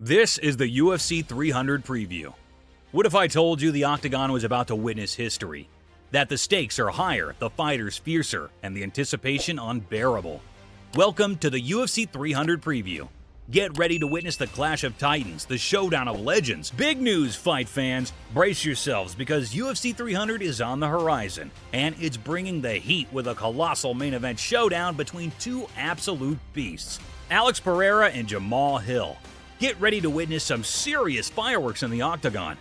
This is the UFC 300 preview. What if I told you the octagon was about to witness history? That the stakes are higher, the fighters fiercer, and the anticipation unbearable. Welcome to the UFC 300 preview. Get ready to witness the clash of titans, the showdown of legends. Big news, fight fans! Brace yourselves because UFC 300 is on the horizon, and it's bringing the heat with a colossal main event showdown between two absolute beasts, Alex Pereira and Jamahal Hill. Get ready to witness some serious fireworks in the octagon.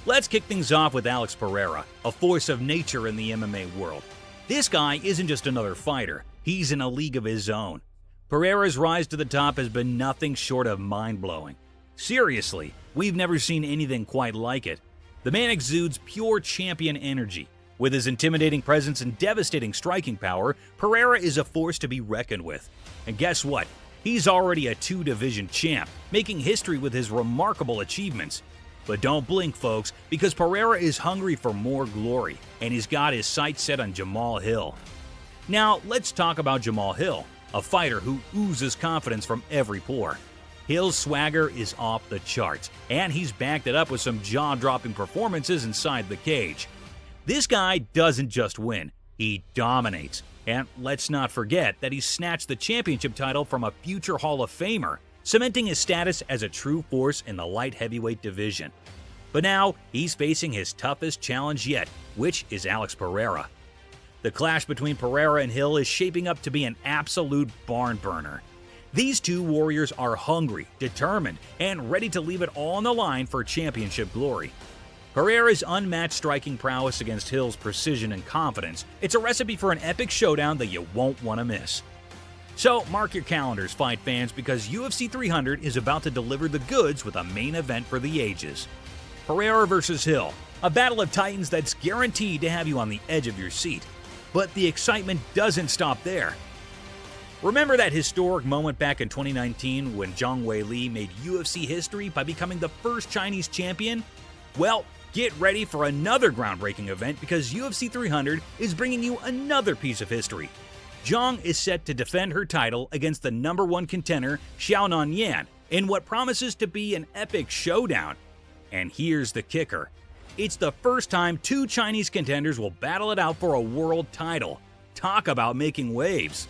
Let's kick things off with Alex Pereira, a force of nature in the MMA world. This guy isn't just another fighter, he's in a league of his own. Pereira's rise to the top has been nothing short of mind-blowing. Seriously, we've never seen anything quite like it. The man exudes pure champion energy. With his intimidating presence and devastating striking power, Pereira is a force to be reckoned with. And guess what? He's already a two-division champ, making history with his remarkable achievements. But don't blink, folks, because Pereira is hungry for more glory, and he's got his sights set on Jamahal Hill. Now, let's talk about Jamahal Hill, a fighter who oozes confidence from every pore. Hill's swagger is off the charts, and he's backed it up with some jaw-dropping performances inside the cage. This guy doesn't just win, he dominates. And let's not forget that he snatched the championship title from a future Hall of Famer, cementing his status as a true force in the light heavyweight division. But now, he's facing his toughest challenge yet, which is Alex Pereira. The clash between Pereira and Hill is shaping up to be an absolute barn burner. These two warriors are hungry, determined, and ready to leave it all on the line for championship glory. Pereira's unmatched striking prowess against Hill's precision and confidence, it's a recipe for an epic showdown that you won't want to miss. So mark your calendars, fight fans, because UFC 300 is about to deliver the goods with a main event for the ages. Pereira versus Hill, a battle of titans that's guaranteed to have you on the edge of your seat. But the excitement doesn't stop there. Remember that historic moment back in 2019 when Zhang Weili made UFC history by becoming the first Chinese champion? Well, get ready for another groundbreaking event because UFC 300 is bringing you another piece of history. Zhang is set to defend her title against the #1 contender Xiaonan Yan in what promises to be an epic showdown. And here's the kicker. It's the first time two Chinese contenders will battle it out for a world title. Talk about making waves.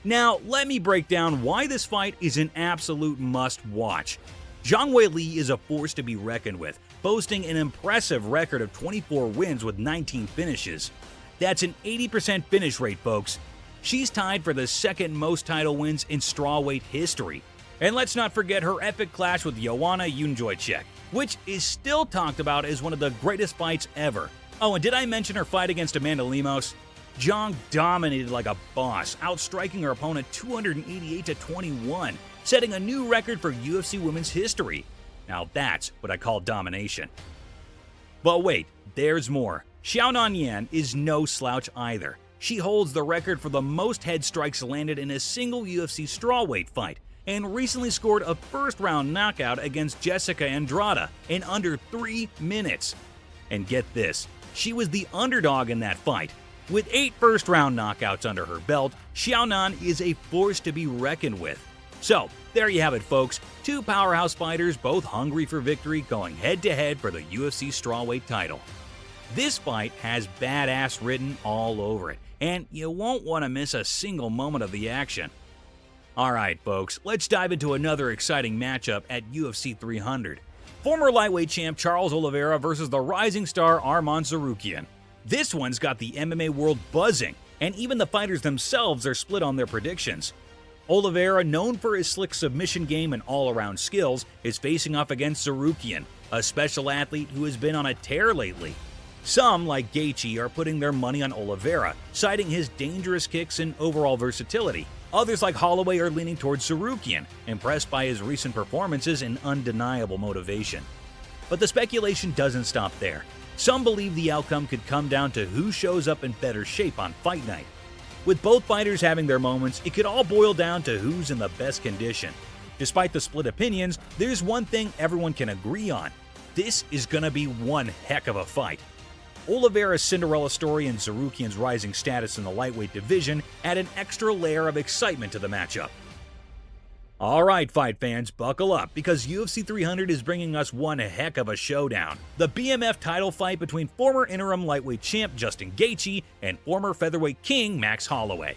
Now, let me break down why this fight is an absolute must-watch. Zhang Weili is a force to be reckoned with, boasting an impressive record of 24 wins with 19 finishes. That's an 80% finish rate, folks. She's tied for the second most title wins in strawweight history. And let's not forget her epic clash with Joanna Jędrzejczyk, which is still talked about as one of the greatest fights ever. Oh, and did I mention her fight against Amanda Lemos? Zhang dominated like a boss, outstriking her opponent 288-21, setting a new record for UFC women's history. Now that's what I call domination. But wait, there's more. Xiaonan Yan is no slouch either. She holds the record for the most head strikes landed in a single UFC strawweight fight, and recently scored a first-round knockout against Jessica Andrade in under 3 minutes. And get this, she was the underdog in that fight. With 8 first-round knockouts under her belt, Xiaonan is a force to be reckoned with. So, there you have it, folks. Two powerhouse fighters, both hungry for victory, going head-to-head for the UFC strawweight title. This fight has badass written all over it, and you won't want to miss a single moment of the action. Alright, folks, let's dive into another exciting matchup at UFC 300. Former lightweight champ Charles Oliveira versus the rising star Arman Tsarukyan. This one's got the MMA world buzzing, and even the fighters themselves are split on their predictions. Oliveira, known for his slick submission game and all-around skills, is facing off against Tsarukyan, a special athlete who has been on a tear lately. Some, like Gaethje, are putting their money on Oliveira, citing his dangerous kicks and overall versatility. Others, like Holloway, are leaning towards Tsarukyan, impressed by his recent performances and undeniable motivation. But the speculation doesn't stop there. Some believe the outcome could come down to who shows up in better shape on fight night. With both fighters having their moments, it could all boil down to who's in the best condition. Despite the split opinions, there's one thing everyone can agree on. This is gonna be one heck of a fight. Oliveira's Cinderella story and Tsarukyan's rising status in the lightweight division add an extra layer of excitement to the matchup. Alright fight fans, buckle up, because UFC 300 is bringing us one heck of a showdown. The BMF title fight between former interim lightweight champ Justin Gaethje and former featherweight king Max Holloway.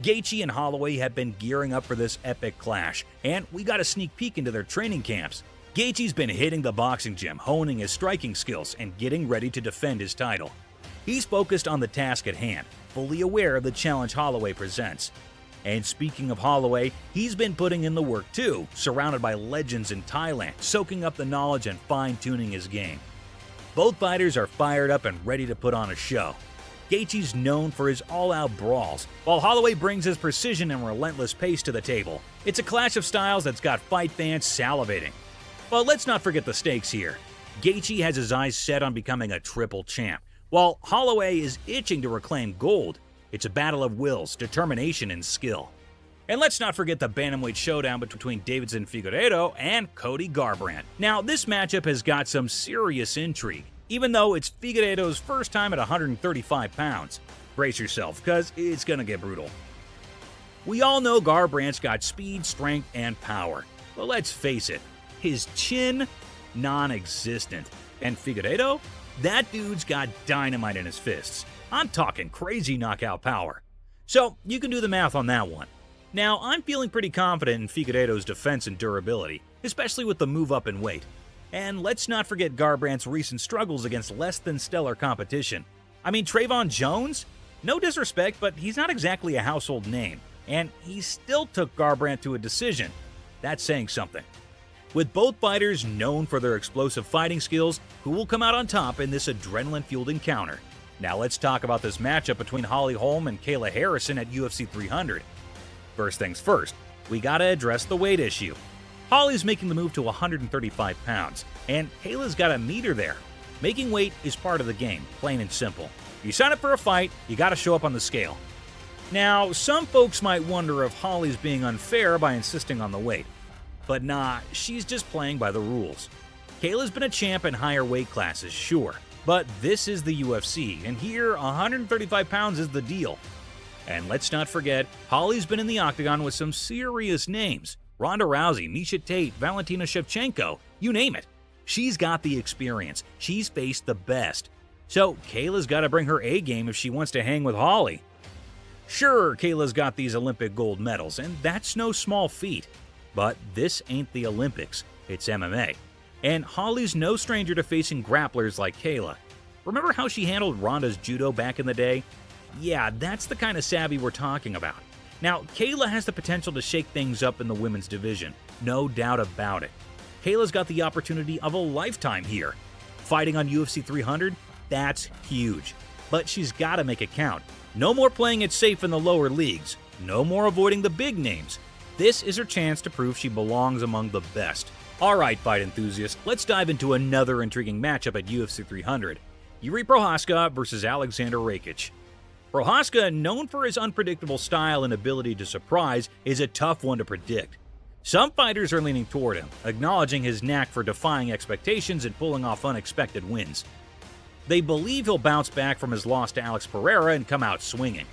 Gaethje and Holloway have been gearing up for this epic clash, and we got a sneak peek into their training camps. Gaethje's been hitting the boxing gym, honing his striking skills, and getting ready to defend his title. He's focused on the task at hand, fully aware of the challenge Holloway presents. And speaking of Holloway, he's been putting in the work too, surrounded by legends in Thailand, soaking up the knowledge and fine-tuning his game. Both fighters are fired up and ready to put on a show. Gaethje's known for his all-out brawls, while Holloway brings his precision and relentless pace to the table. It's a clash of styles that's got fight fans salivating. But let's not forget the stakes here. Gaethje has his eyes set on becoming a triple champ, while Holloway is itching to reclaim gold. It's a battle of wills, determination, and skill. And let's not forget the bantamweight showdown between Deiveson Figueiredo and Cody Garbrandt. Now, this matchup has got some serious intrigue, even though it's Figueiredo's first time at 135 pounds. Brace yourself, because it's gonna get brutal. We all know Garbrandt's got speed, strength, and power. But let's face it, his chin, non-existent. And Figueiredo? That dude's got dynamite in his fists. I'm talking crazy knockout power. So you can do the math on that one. Now, I'm feeling pretty confident in Figueiredo's defense and durability, especially with the move up in weight. And let's not forget Garbrandt's recent struggles against less than stellar competition. I mean, Trayvon Jones? No disrespect, but he's not exactly a household name. And he still took Garbrandt to a decision. That's saying something. With both fighters known for their explosive fighting skills, who will come out on top in this adrenaline-fueled encounter? Now let's talk about this matchup between Holly Holm and Kayla Harrison at UFC 300. First things first, we gotta address the weight issue. Holly's making the move to 135 pounds, and Kayla's gotta meet her there. Making weight is part of the game, plain and simple. You sign up for a fight, you gotta show up on the scale. Now, some folks might wonder if Holly's being unfair by insisting on the weight. But nah, she's just playing by the rules. Kayla's been a champ in higher weight classes, sure. But this is the UFC, and here 135 pounds is the deal. And let's not forget, Holly's been in the octagon with some serious names. Ronda Rousey, Miesha Tate, Valentina Shevchenko, you name it. She's got the experience. She's faced the best. So Kayla's got to bring her A game if she wants to hang with Holly. Sure, Kayla's got these Olympic gold medals, and that's no small feat. But this ain't the Olympics, it's MMA. And Holly's no stranger to facing grapplers like Kayla. Remember how she handled Ronda's judo back in the day? Yeah, that's the kind of savvy we're talking about. Now, Kayla has the potential to shake things up in the women's division, no doubt about it. Kayla's got the opportunity of a lifetime here. Fighting on UFC 300? That's huge. But she's got to make it count. No more playing it safe in the lower leagues. No more avoiding the big names. This is her chance to prove she belongs among the best. Alright fight enthusiasts, let's dive into another intriguing matchup at UFC 300. Jiri Prochazka versus Alexander Rakic. Prochazka, known for his unpredictable style and ability to surprise, is a tough one to predict. Some fighters are leaning toward him, acknowledging his knack for defying expectations and pulling off unexpected wins. They believe he'll bounce back from his loss to Alex Pereira and come out swinging.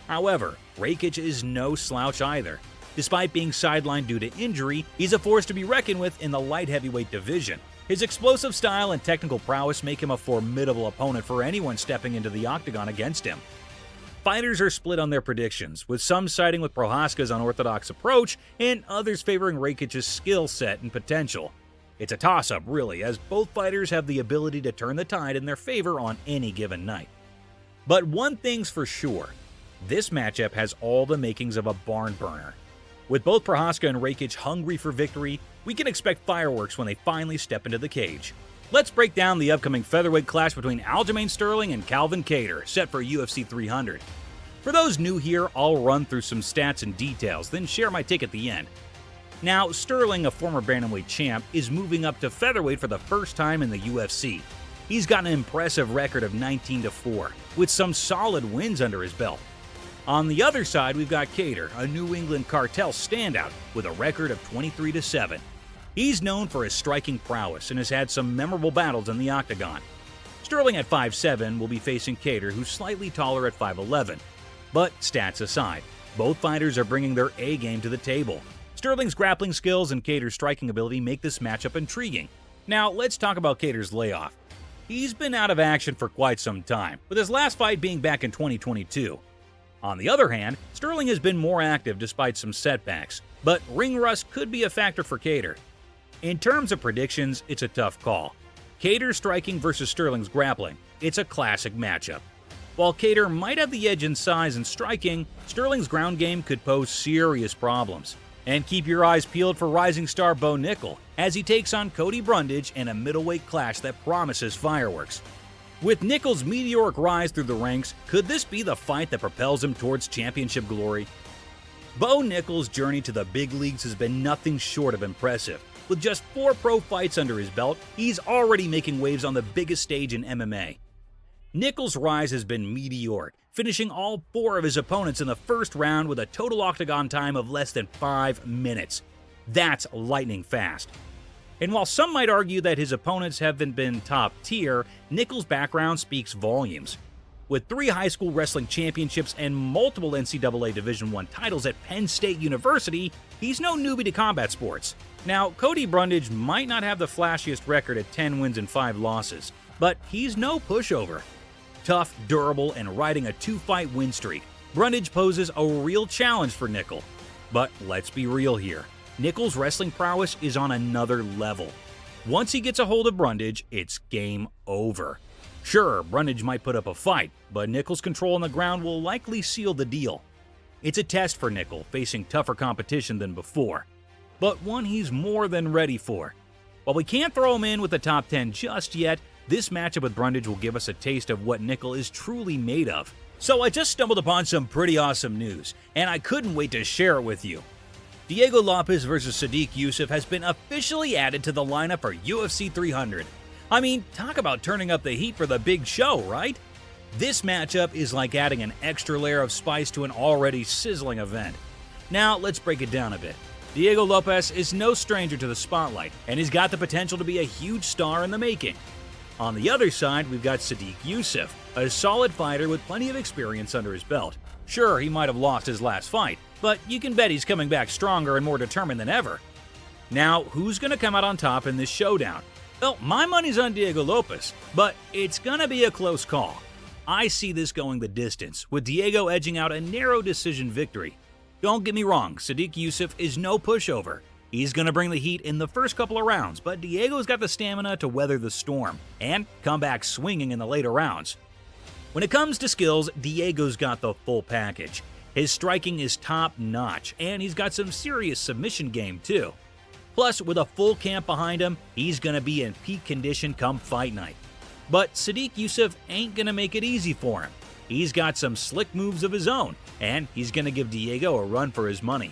However, Rakic is no slouch either. Despite being sidelined due to injury, he's a force to be reckoned with in the light heavyweight division. His explosive style and technical prowess make him a formidable opponent for anyone stepping into the octagon against him. Fighters are split on their predictions, with some siding with Prochazka's unorthodox approach and others favoring Rakic's skill set and potential. It's a toss-up, really, as both fighters have the ability to turn the tide in their favor on any given night. But one thing's for sure, this matchup has all the makings of a barn burner. With both Prochazka and Rakic hungry for victory, we can expect fireworks when they finally step into the cage. Let's break down the upcoming featherweight clash between Aljamain Sterling and Calvin Kattar, set for UFC 300. For those new here, I'll run through some stats and details, then share my take at the end. Now, Sterling, a former bantamweight champ, is moving up to featherweight for the first time in the UFC. He's got an impressive record of 19-4, with some solid wins under his belt. On the other side, we've got Kattar, a New England cartel standout, with a record of 23-7. He's known for his striking prowess and has had some memorable battles in the octagon. Sterling at 5'7" will be facing Kattar, who's slightly taller at 5'11". But stats aside, both fighters are bringing their A game to the table. Sterling's grappling skills and Kattar's striking ability make this matchup intriguing. Now, let's talk about Kattar's layoff. He's been out of action for quite some time, with his last fight being back in 2022. On the other hand, Sterling has been more active despite some setbacks, but ring rust could be a factor for Kattar. In terms of predictions, it's a tough call. Kattar's striking versus Sterling's grappling, it's a classic matchup. While Kattar might have the edge in size and striking, Sterling's ground game could pose serious problems. And keep your eyes peeled for rising star Bo Nickal as he takes on Cody Brundage in a middleweight clash that promises fireworks. With Nickal's meteoric rise through the ranks, could this be the fight that propels him towards championship glory? Bo Nickal's journey to the big leagues has been nothing short of impressive. With just 4 pro fights under his belt, he's already making waves on the biggest stage in MMA. Nickal's rise has been meteoric, finishing all 4 of his opponents in the first round with a total octagon time of less than 5 minutes. That's lightning fast. And while some might argue that his opponents haven't been top tier, Nickal's background speaks volumes. With 3 high school wrestling championships and multiple NCAA Division I titles at Penn State University, he's no newbie to combat sports. Now, Cody Brundage might not have the flashiest record at 10 wins and 5 losses, but he's no pushover. Tough, durable, and riding a 2-fight win streak, Brundage poses a real challenge for Nickal. But let's be real here. Nickal's wrestling prowess is on another level. Once he gets a hold of Brundage, it's game over. Sure, Brundage might put up a fight, but Nickal's control on the ground will likely seal the deal. It's a test for Nickal, facing tougher competition than before, but one he's more than ready for. While we can't throw him in with the top 10 just yet, this matchup with Brundage will give us a taste of what Nickal is truly made of. So I just stumbled upon some pretty awesome news, and I couldn't wait to share it with you. Diego Lopes vs. Sodiq Yusuff has been officially added to the lineup for UFC 300. I mean, talk about turning up the heat for the big show, right? This matchup is like adding an extra layer of spice to an already sizzling event. Now, let's break it down a bit. Diego Lopes is no stranger to the spotlight, and he's got the potential to be a huge star in the making. On the other side, we've got Sodiq Yusuff, a solid fighter with plenty of experience under his belt. Sure, he might have lost his last fight, but you can bet he's coming back stronger and more determined than ever. Now, who's going to come out on top in this showdown? Well, my money's on Diego Lopes, but it's going to be a close call. I see this going the distance, with Diego edging out a narrow decision victory. Don't get me wrong, Sodiq Yusuff is no pushover. He's going to bring the heat in the first couple of rounds, but Diego's got the stamina to weather the storm and come back swinging in the later rounds. When it comes to skills, Diego's got the full package. His striking is top-notch, and he's got some serious submission game too. Plus, with a full camp behind him, he's going to be in peak condition come fight night. But Sodiq Yusuff ain't going to make it easy for him. He's got some slick moves of his own, and he's going to give Diego a run for his money.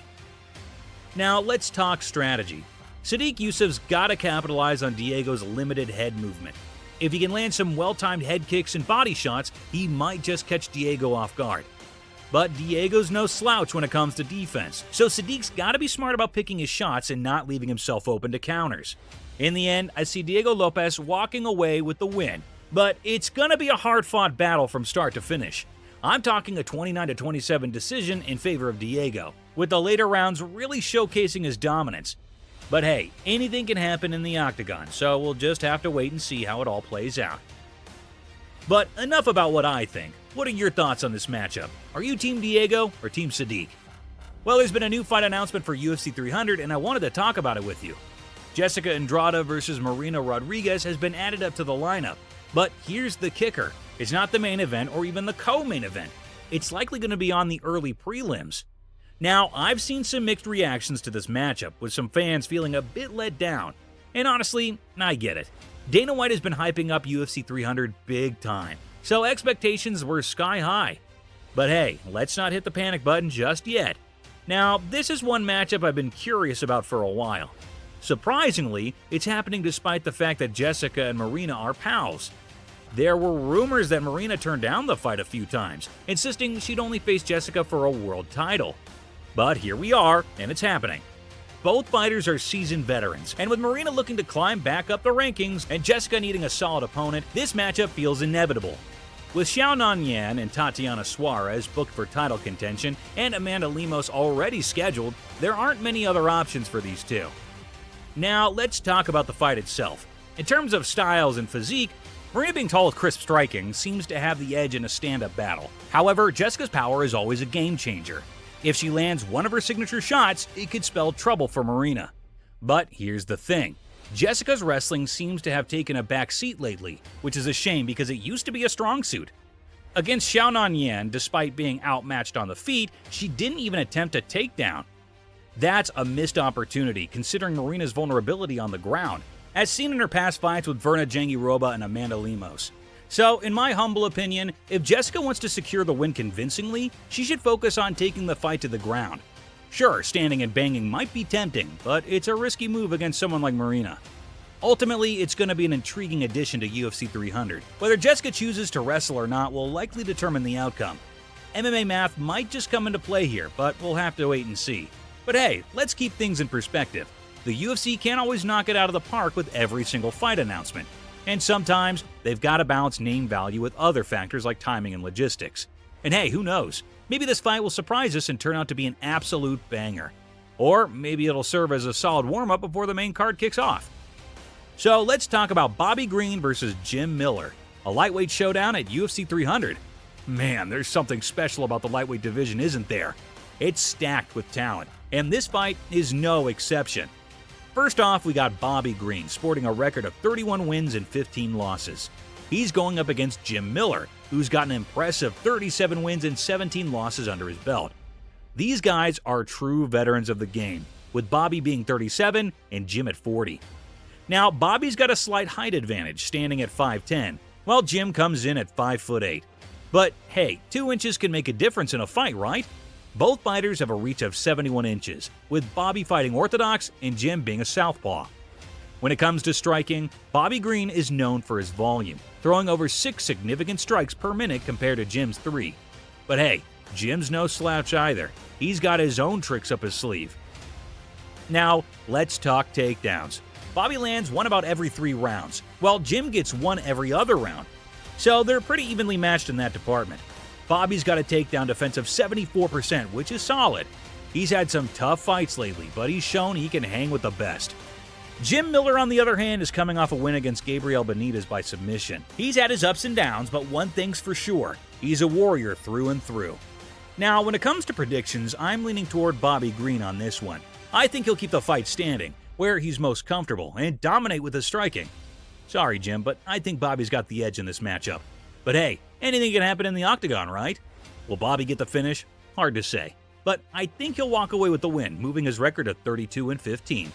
Now, let's talk strategy. Sodiq Yusuff's got to capitalize on Diego's limited head movement. If he can land some well-timed head kicks and body shots, he might just catch Diego off guard. But Diego's no slouch when it comes to defense, so Sodiq's got to be smart about picking his shots and not leaving himself open to counters. In the end, I see Diego Lopes walking away with the win, but it's going to be a hard-fought battle from start to finish. I'm talking a 29-27 decision in favor of Diego, with the later rounds really showcasing his dominance. But hey, anything can happen in the octagon, so we'll just have to wait and see how it all plays out. But enough about what I think. What are your thoughts on this matchup? Are you Team Diego or Team Sodiq? Well, there's been a new fight announcement for UFC 300, and I wanted to talk about it with you. Jessica Andrade versus Marina Rodriguez has been added up to the lineup. But here's the kicker. It's not the main event or even the co-main event. It's likely going to be on the early prelims. Now, I've seen some mixed reactions to this matchup, with some fans feeling a bit let down. And honestly, I get it. Dana White has been hyping up UFC 300 big time, so expectations were sky high. But hey, let's not hit the panic button just yet. Now, this is one matchup I've been curious about for a while. Surprisingly, it's happening despite the fact that Jessica and Marina are pals. There were rumors that Marina turned down the fight a few times, insisting she'd only face Jessica for a world title. But here we are, and it's happening. Both fighters are seasoned veterans, and with Marina looking to climb back up the rankings and Jessica needing a solid opponent, this matchup feels inevitable. With Xiaonan Yan and Tatiana Suarez booked for title contention and Amanda Lemos already scheduled, there aren't many other options for these two. Now, let's talk about the fight itself. In terms of styles and physique, Marina being tall with crisp striking seems to have the edge in a stand-up battle. However, Jessica's power is always a game changer. If she lands one of her signature shots, it could spell trouble for Marina. But here's the thing. Jessica's wrestling seems to have taken a back seat lately, which is a shame because it used to be a strong suit. Against Xiaonan Yan, despite being outmatched on the feet, she didn't even attempt a takedown. That's a missed opportunity considering Marina's vulnerability on the ground, as seen in her past fights with Verna Jangiroba and Amanda Lemos. So, in my humble opinion, if Jessica wants to secure the win convincingly, she should focus on taking the fight to the ground. Sure, standing and banging might be tempting, but it's a risky move against someone like Marina. Ultimately, it's going to be an intriguing addition to UFC 300. Whether Jessica chooses to wrestle or not will likely determine the outcome. MMA math might just come into play here, but we'll have to wait and see. But hey, let's keep things in perspective. The UFC can't always knock it out of the park with every single fight announcement. And sometimes, they've got to balance name value with other factors like timing and logistics. And hey, who knows? Maybe this fight will surprise us and turn out to be an absolute banger. Or maybe it'll serve as a solid warm-up before the main card kicks off. So let's talk about Bobby Green versus Jim Miller, a lightweight showdown at UFC 300. Man, there's something special about the lightweight division, isn't there? It's stacked with talent, and this fight is no exception. First off, we got Bobby Green, sporting a record of 31 wins and 15 losses. He's going up against Jim Miller, who's got an impressive 37 wins and 17 losses under his belt. These guys are true veterans of the game, with Bobby being 37 and Jim at 40. Now, Bobby's got a slight height advantage, standing at 5'10", while Jim comes in at 5'8". But hey, 2 inches can make a difference in a fight, right? Both fighters have a reach of 71 inches, with Bobby fighting orthodox and Jim being a southpaw. When it comes to striking, Bobby Green is known for his volume, throwing over 6 significant strikes per minute compared to Jim's 3. But hey, Jim's no slouch either. He's got his own tricks up his sleeve. Now, let's talk takedowns. Bobby lands one about every 3 rounds, while Jim gets one every other round. So they're pretty evenly matched in that department. Bobby's got a takedown defense of 74%, which is solid. He's had some tough fights lately, but he's shown he can hang with the best. Jim Miller, on the other hand, is coming off a win against Gabriel Benitez by submission. He's had his ups and downs, but one thing's for sure, he's a warrior through and through. Now, when it comes to predictions, I'm leaning toward Bobby Green on this one. I think he'll keep the fight standing, where he's most comfortable, and dominate with his striking. Sorry, Jim, but I think Bobby's got the edge in this matchup. But hey, anything can happen in the octagon, right? Will Bobby get the finish? Hard to say. But I think he'll walk away with the win, moving his record to 32-15.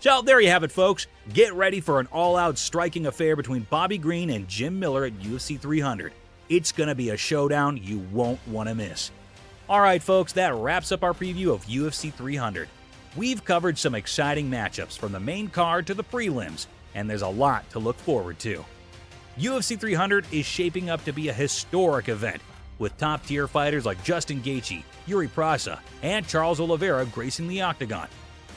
So there you have it, folks. Get ready for an all-out striking affair between Bobby Green and Jim Miller at UFC 300. It's gonna be a showdown you won't want to miss. Alright folks, that wraps up our preview of UFC 300. We've covered some exciting matchups from the main card to the prelims, and there's a lot to look forward to. UFC 300 is shaping up to be a historic event, with top-tier fighters like Justin Gaethje, Jiri Prochazka, and Charles Oliveira gracing the octagon.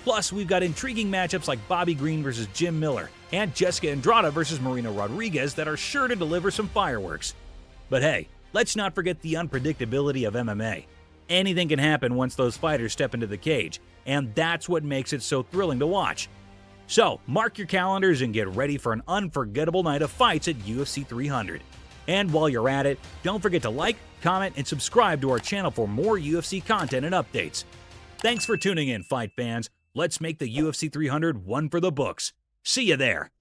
Plus, we've got intriguing matchups like Bobby Green versus Jim Miller, and Jessica Andrade versus Marina Rodriguez that are sure to deliver some fireworks. But hey, let's not forget the unpredictability of MMA. Anything can happen once those fighters step into the cage, and that's what makes it so thrilling to watch. So, mark your calendars and get ready for an unforgettable night of fights at UFC 300. And while you're at it, don't forget to like, comment, and subscribe to our channel for more UFC content and updates. Thanks for tuning in, fight fans. Let's make the UFC 300 one for the books. See you there.